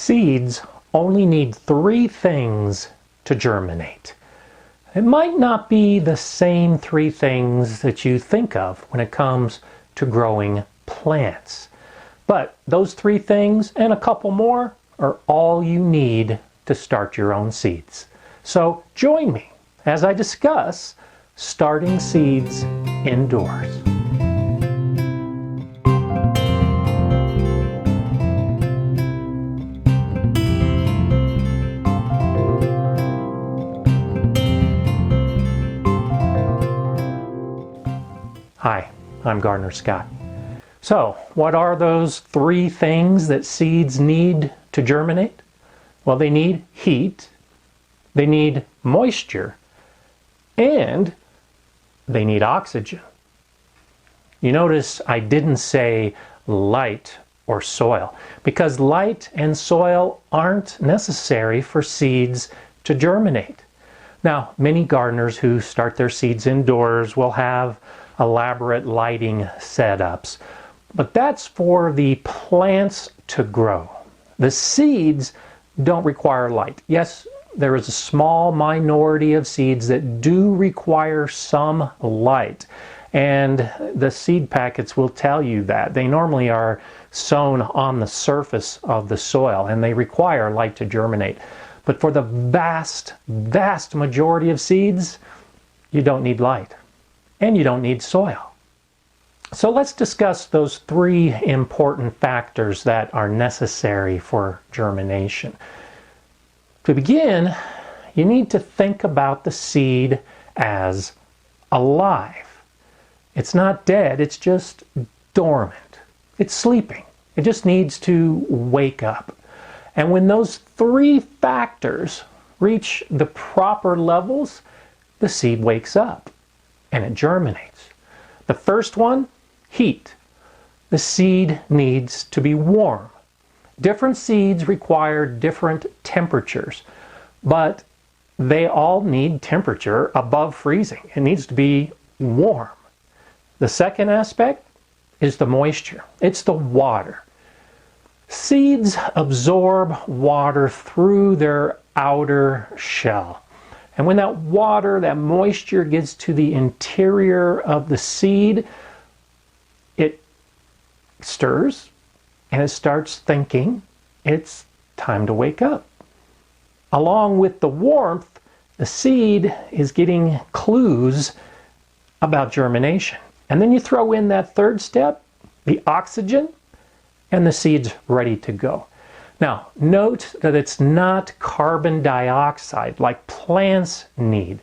Seeds only need 3 things to germinate. It might not be the same 3 things that you think of when it comes to growing plants. But those 3 things and a couple more are all you need to start your own seeds. So join me as I discuss starting seeds indoors. Hi, I'm Gardener Scott. So, what are those 3 things that seeds need to germinate? Well, they need heat, they need moisture, and they need oxygen. You notice I didn't say light or soil, because light and soil aren't necessary for seeds to germinate. Now, many gardeners who start their seeds indoors will have elaborate lighting setups, but that's for the plants to grow. The seeds don't require light. Yes, there is a small minority of seeds that do require some light, and the seed packets will tell you that. They normally are sown on the surface of the soil and they require light to germinate. But for the vast majority of seeds, you don't need light. And you don't need soil. So let's discuss those 3 important factors that are necessary for germination. To begin, you need to think about the seed as alive. It's not dead, it's just dormant. It's sleeping. It just needs to wake up. And when those 3 factors reach the proper levels, the seed wakes up and it germinates. The first one, heat. The seed needs to be warm. Different seeds require different temperatures, but they all need temperature above freezing. It needs to be warm. The second aspect is the moisture. It's the water. Seeds absorb water through their outer shell. And when that water, that moisture gets to the interior of the seed, it stirs and it starts thinking it's time to wake up. Along with the warmth, the seed is getting clues about germination. And then you throw in that third step, the oxygen, and the seed's ready to go. Now, note that it's not carbon dioxide like plants need.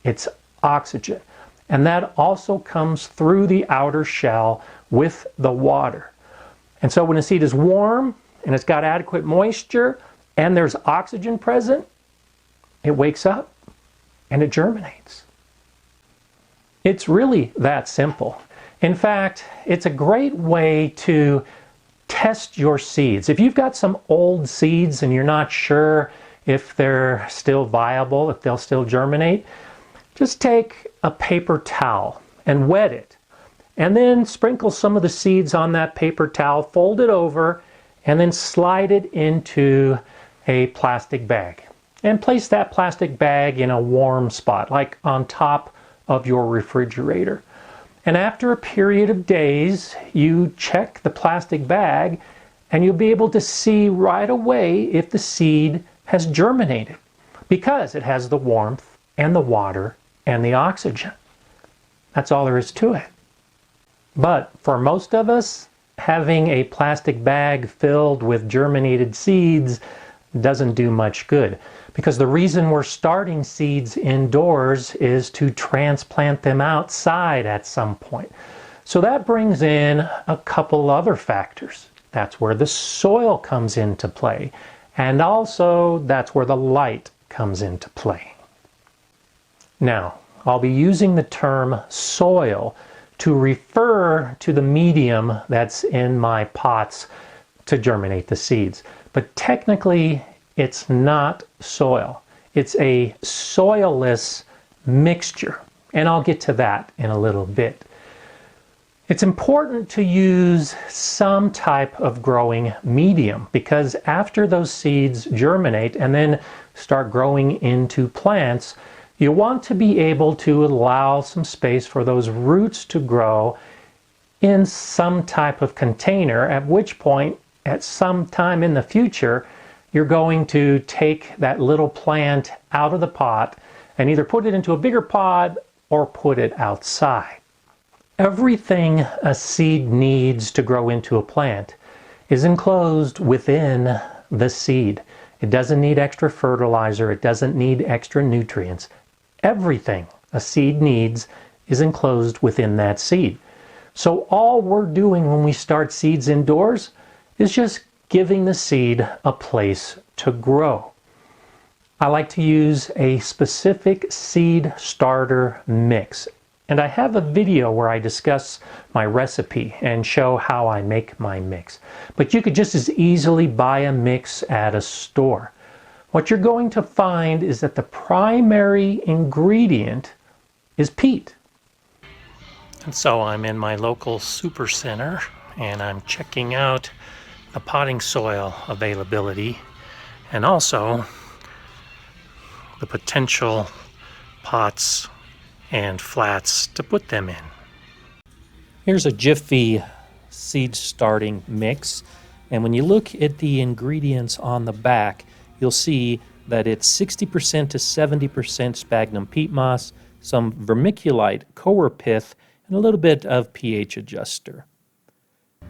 It's oxygen. And that also comes through the outer shell with the water. And so when a seed is warm and it's got adequate moisture and there's oxygen present, it wakes up and it germinates. It's really that simple. In fact, it's a great way to test your seeds. If you've got some old seeds and you're not sure if they're still viable, if they'll still germinate, just take a paper towel and wet it. And then sprinkle some of the seeds on that paper towel, fold it over, and then slide it into a plastic bag. And place that plastic bag in a warm spot, like on top of your refrigerator. And after a period of days, you check the plastic bag and you'll be able to see right away if the seed has germinated, because it has the warmth and the water and the oxygen. That's all there is to it. But for most of us, having a plastic bag filled with germinated seeds doesn't do much good, because the reason we're starting seeds indoors is to transplant them outside at some point. So that brings in a couple other factors. That's where the soil comes into play, and also that's where the light comes into play. Now, I'll be using the term soil to refer to the medium that's in my pots to germinate the seeds. But technically, it's not soil. It's a soilless mixture. And I'll get to that in a little bit. It's important to use some type of growing medium because after those seeds germinate and then start growing into plants, you want to be able to allow some space for those roots to grow in some type of container, at which point, at some time in the future, you're going to take that little plant out of the pot and either put it into a bigger pot or put it outside. Everything a seed needs to grow into a plant is enclosed within the seed. It doesn't need extra fertilizer. It doesn't need extra nutrients. Everything a seed needs is enclosed within that seed. So all we're doing when we start seeds indoors is just giving the seed a place to grow. I like to use a specific seed starter mix. And I have a video where I discuss my recipe and show how I make my mix. But you could just as easily buy a mix at a store. What you're going to find is that the primary ingredient is peat. And so I'm in my local super center and I'm checking out the potting soil availability and also the potential pots and flats to put them in. Here's a Jiffy seed starting mix, and when you look at the ingredients on the back, you'll see that it's 60% to 70% sphagnum peat moss, some vermiculite coir pith, and a little bit of pH adjuster.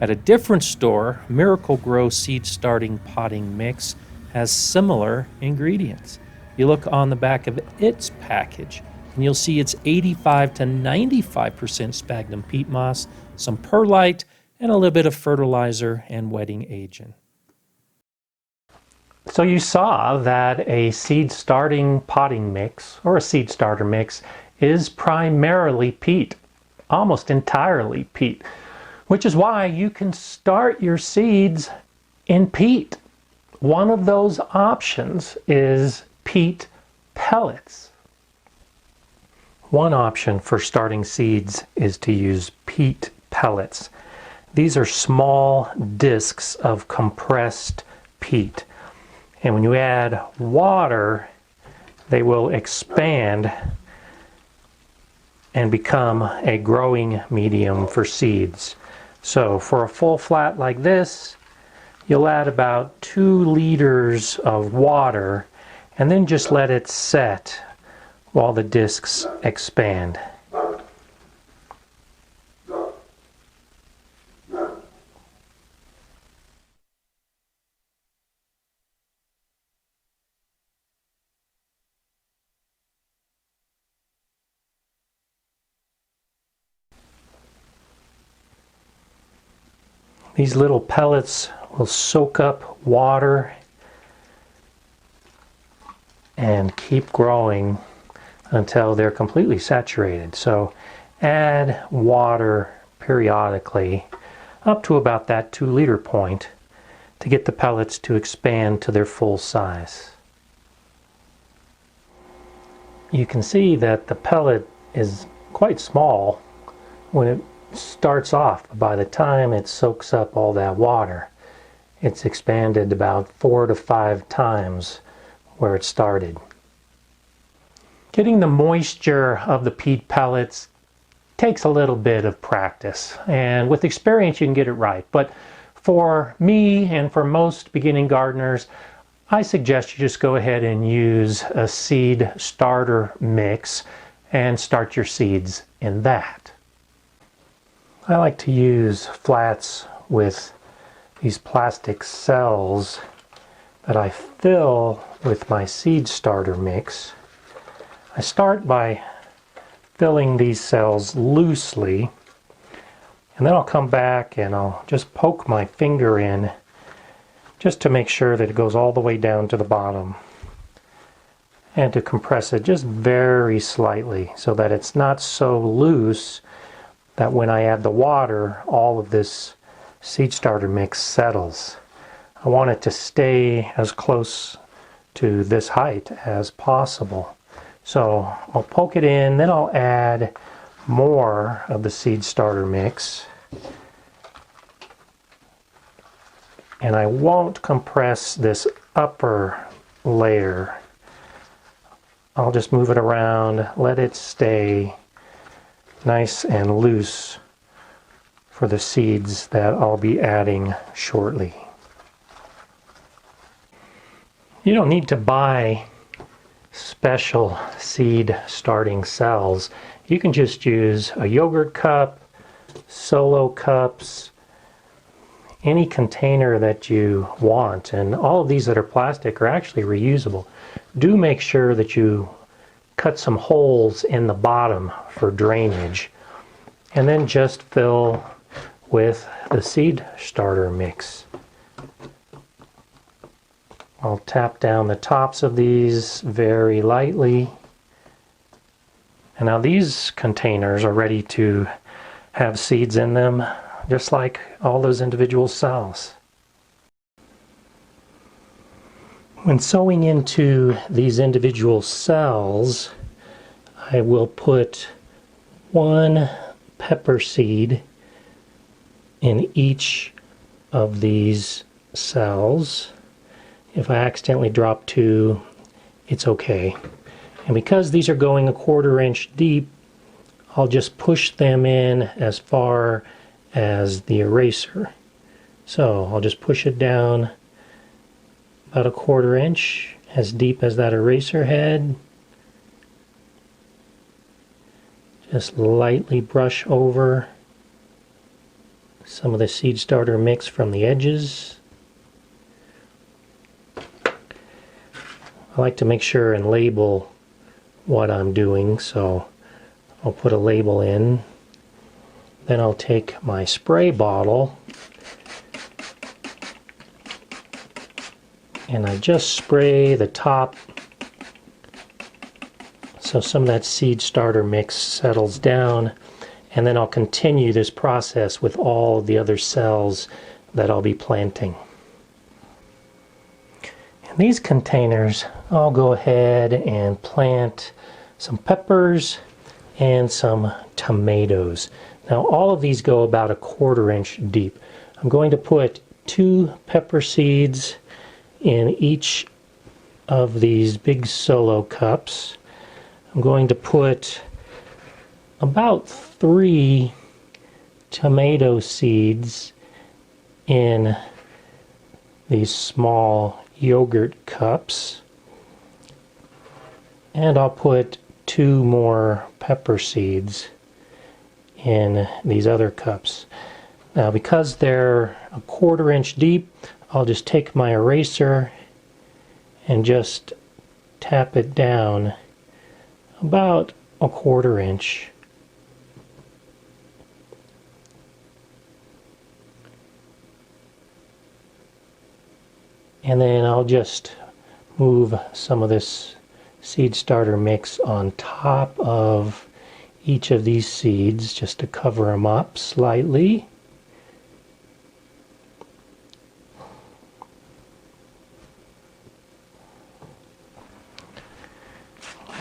At a different store, Miracle Grow seed starting potting mix has similar ingredients. You look on the back of its package, and you'll see it's 85 to 95% sphagnum peat moss, some perlite, and a little bit of fertilizer and wetting agent. So you saw that a seed starting potting mix, or a seed starter mix, is primarily peat, almost entirely peat, which is why you can start your seeds in peat. One of those options is peat pellets. One option for starting seeds is to use peat pellets. These are small discs of compressed peat. And when you add water, they will expand and become a growing medium for seeds. So for a full flat like this, you'll add about 2 liters of water and then just let it set while the discs expand. These little pellets will soak up water and keep growing until they're completely saturated. So add water periodically up to about that 2-liter point to get the pellets to expand to their full size. You can see that the pellet is quite small when it starts off. By the time it soaks up all that water, it's expanded about 4 to 5 times where it started. Getting the moisture of the peat pellets takes a little bit of practice, and with experience you can get it right. But for me and for most beginning gardeners, I suggest you just go ahead and use a seed starter mix and start your seeds in that. I like to use flats with these plastic cells that I fill with my seed starter mix. I start by filling these cells loosely, and then I'll come back and I'll just poke my finger in just to make sure that it goes all the way down to the bottom, and to compress it just very slightly so that it's not so loose that when I add the water, all of this seed starter mix settles. I want it to stay as close to this height as possible. So I'll poke it in, then I'll add more of the seed starter mix. And I won't compress this upper layer. I'll just move it around, let it stay nice and loose for the seeds that I'll be adding shortly. You don't need to buy special seed starting cells. You can just use a yogurt cup, solo cups, any container that you want, and all of these that are plastic are actually reusable. Do make sure that you cut some holes in the bottom for drainage, and then just fill with the seed starter mix. I'll tap down the tops of these very lightly. And now these containers are ready to have seeds in them, just like all those individual cells. When sowing into these individual cells, I will put one pepper seed in each of these cells. If I accidentally drop two, it's okay. And because these are going 1/4 inch deep, I'll just push them in as far as the eraser. So I'll just push it down about 1/4 inch, as deep as that eraser head. Just lightly brush over some of the seed starter mix from the edges. I like to make sure and label what I'm doing, so I'll put a label in. Then I'll take my spray bottle and I just spray the top so some of that seed starter mix settles down, and then I'll continue this process with all the other cells that I'll be planting. In these containers, I'll go ahead and plant some peppers and some tomatoes. Now all of these go about 1/4 inch deep. I'm going to put 2 pepper seeds in each of these big solo cups. I'm going to put about 3 tomato seeds in these small yogurt cups, and I'll put 2 more pepper seeds in these other cups. Now because they're 1/4 inch deep, I'll just take my eraser and just tap it down about 1/4 inch. And then I'll just move some of this seed starter mix on top of each of these seeds just to cover them up slightly.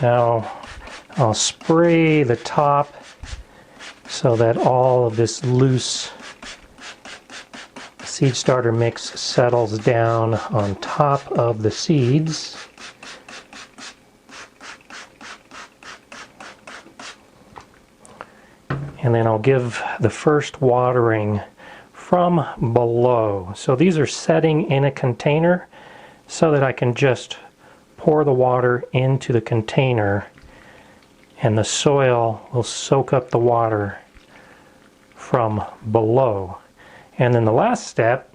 Now I'll spray the top so that all of this loose seed starter mix settles down on top of the seeds. And then I'll give the first watering from below. So these are setting in a container so that I can just pour the water into the container and the soil will soak up the water from below. And then the last step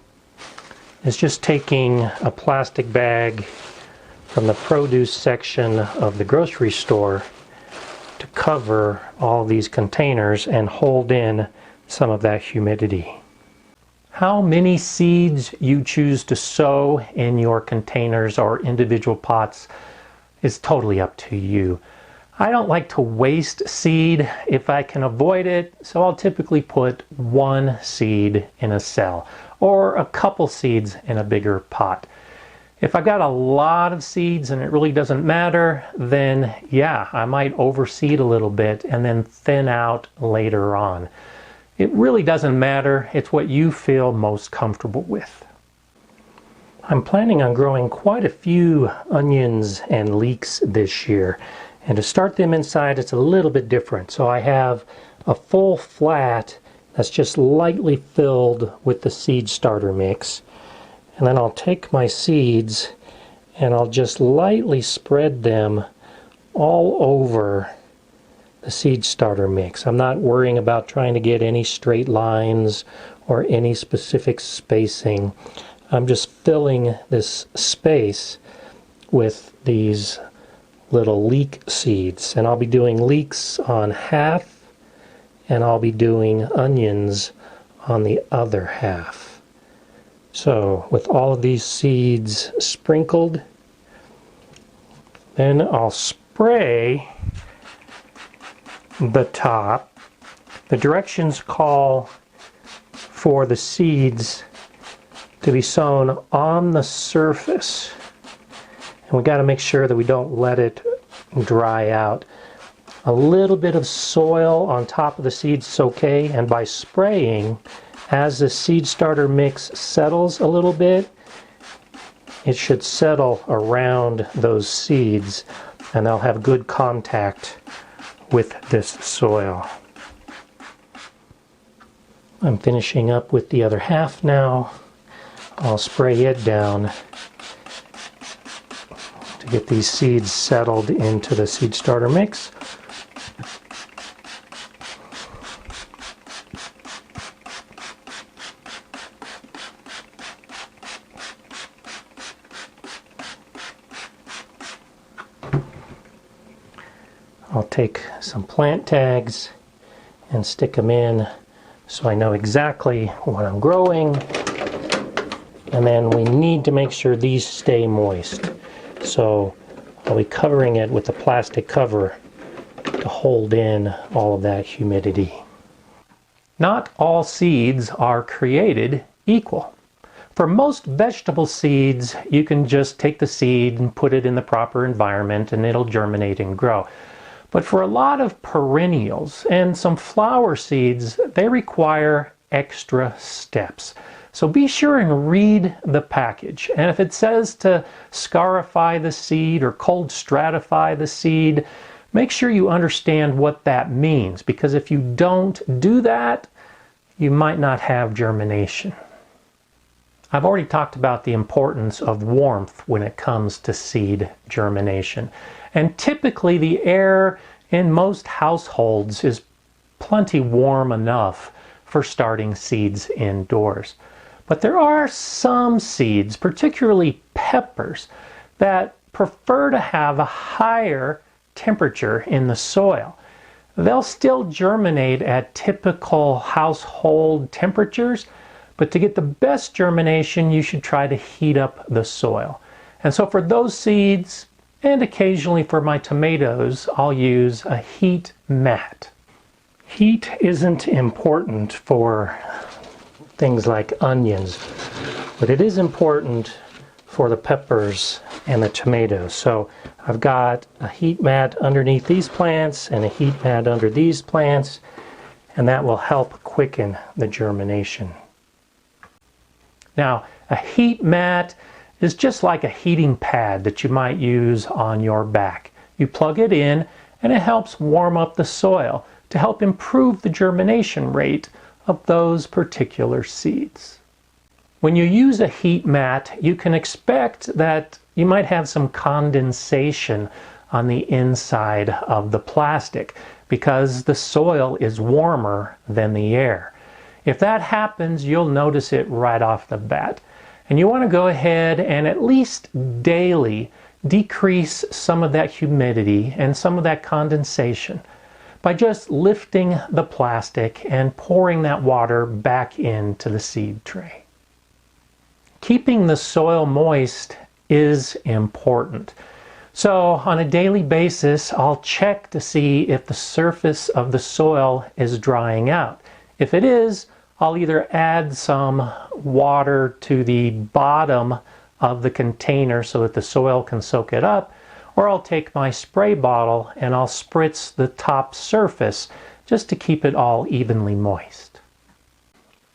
is just taking a plastic bag from the produce section of the grocery store to cover all these containers and hold in some of that humidity. How many seeds you choose to sow in your containers or individual pots is totally up to you. I don't like to waste seed if I can avoid it, so I'll typically put 1 seed in a cell or a couple seeds in a bigger pot. If I've got a lot of seeds and it really doesn't matter, then yeah, I might overseed a little bit and then thin out later on. It really doesn't matter. It's what you feel most comfortable with. I'm planning on growing quite a few onions and leeks this year. And to start them inside, it's a little bit different. So I have a full flat that's just lightly filled with the seed starter mix. And then I'll take my seeds and I'll just lightly spread them all over the seed starter mix. I'm not worrying about trying to get any straight lines or any specific spacing. I'm just filling this space with these little leek seeds. And I'll be doing leeks on half, and I'll be doing onions on the other half. So with all of these seeds sprinkled, then I'll spray the top. The directions call for the seeds to be sown on the surface. And we got to make sure that we don't let it dry out. A little bit of soil on top of the seeds is okay, and by spraying, as the seed starter mix settles a little bit, it should settle around those seeds and they'll have good contact with this soil. I'm finishing up with the other half now. I'll spray it down to get these seeds settled into the seed starter mix. I'll take some plant tags and stick them in so I know exactly what I'm growing. And then we need to make sure these stay moist. So I'll be covering it with a plastic cover to hold in all of that humidity. Not all seeds are created equal. For most vegetable seeds, you can just take the seed and put it in the proper environment and it'll germinate and grow. But for a lot of perennials and some flower seeds, they require extra steps. So be sure and read the package. And if it says to scarify the seed or cold stratify the seed, make sure you understand what that means, because if you don't do that, you might not have germination. I've already talked about the importance of warmth when it comes to seed germination. And typically the air in most households is plenty warm enough for starting seeds indoors. But there are some seeds, particularly peppers, that prefer to have a higher temperature in the soil. They'll still germinate at typical household temperatures, but to get the best germination, you should try to heat up the soil. And so for those seeds, and occasionally for my tomatoes, I'll use a heat mat. Heat isn't important for things like onions, but it is important for the peppers and the tomatoes. So I've got a heat mat underneath these plants and a heat mat under these plants, and that will help quicken the germination. Now, a heat mat is just like a heating pad that you might use on your back. You plug it in and it helps warm up the soil to help improve the germination rate of those particular seeds. When you use a heat mat, you can expect that you might have some condensation on the inside of the plastic because the soil is warmer than the air. If that happens, you'll notice it right off the bat. And you want to go ahead and at least daily decrease some of that humidity and some of that condensation by just lifting the plastic and pouring that water back into the seed tray. Keeping the soil moist is important. So on a daily basis, I'll check to see if the surface of the soil is drying out. If it is, I'll either add some water to the bottom of the container so that the soil can soak it up, or I'll take my spray bottle and I'll spritz the top surface just to keep it all evenly moist.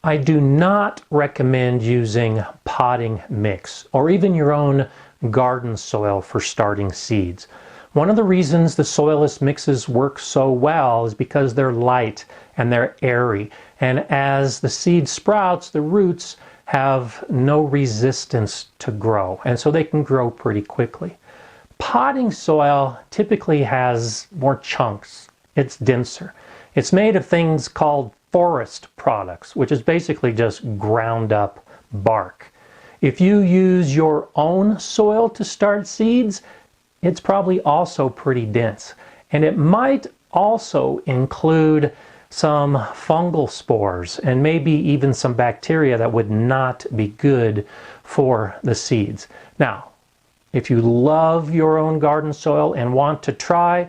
I do not recommend using potting mix or even your own garden soil for starting seeds. One of the reasons the soilless mixes work so well is because they're light and they're airy. And as the seed sprouts, the roots have no resistance to grow, and so they can grow pretty quickly. Potting soil typically has more chunks. It's denser. It's made of things called forest products, which is basically just ground up bark. If you use your own soil to start seeds, it's probably also pretty dense. And it might also include some fungal spores and maybe even some bacteria that would not be good for the seeds. Now, if you love your own garden soil and want to try,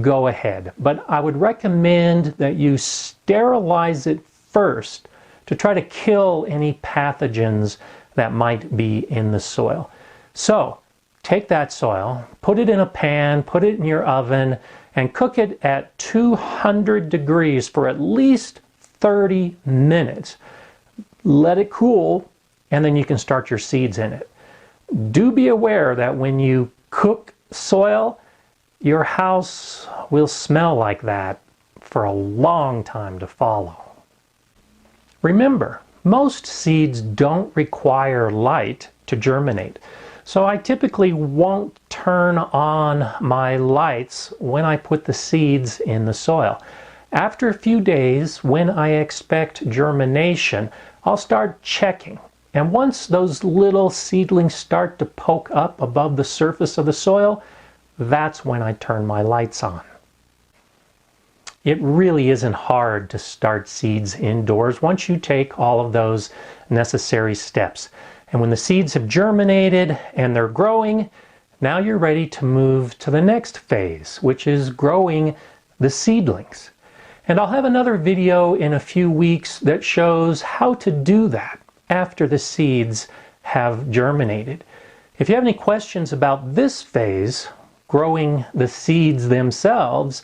go ahead. But I would recommend that you sterilize it first to try to kill any pathogens that might be in the soil. So, take that soil, put it in a pan, put it in your oven, and cook it at 200 degrees for at least 30 minutes. Let it cool, and then you can start your seeds in it. Do be aware that when you cook soil, your house will smell like that for a long time to follow. Remember, most seeds don't require light to germinate. So I typically won't turn on my lights when I put the seeds in the soil. After a few days, when I expect germination, I'll start checking. And once those little seedlings start to poke up above the surface of the soil, that's when I turn my lights on. It really isn't hard to start seeds indoors once you take all of those necessary steps. And when the seeds have germinated and they're growing, now you're ready to move to the next phase, which is growing the seedlings. And I'll have another video in a few weeks that shows how to do that after the seeds have germinated. If you have any questions about this phase, growing the seeds themselves,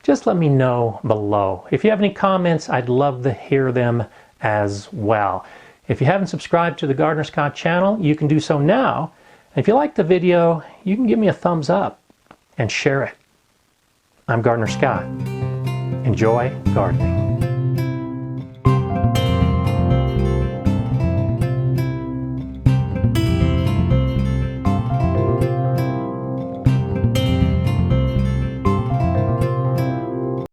just let me know below. If you have any comments, I'd love to hear them as well. If you haven't subscribed to the Gardener Scott channel, you can do so now. And if you liked the video, you can give me a thumbs up and share it. I'm Gardener Scott. Enjoy gardening.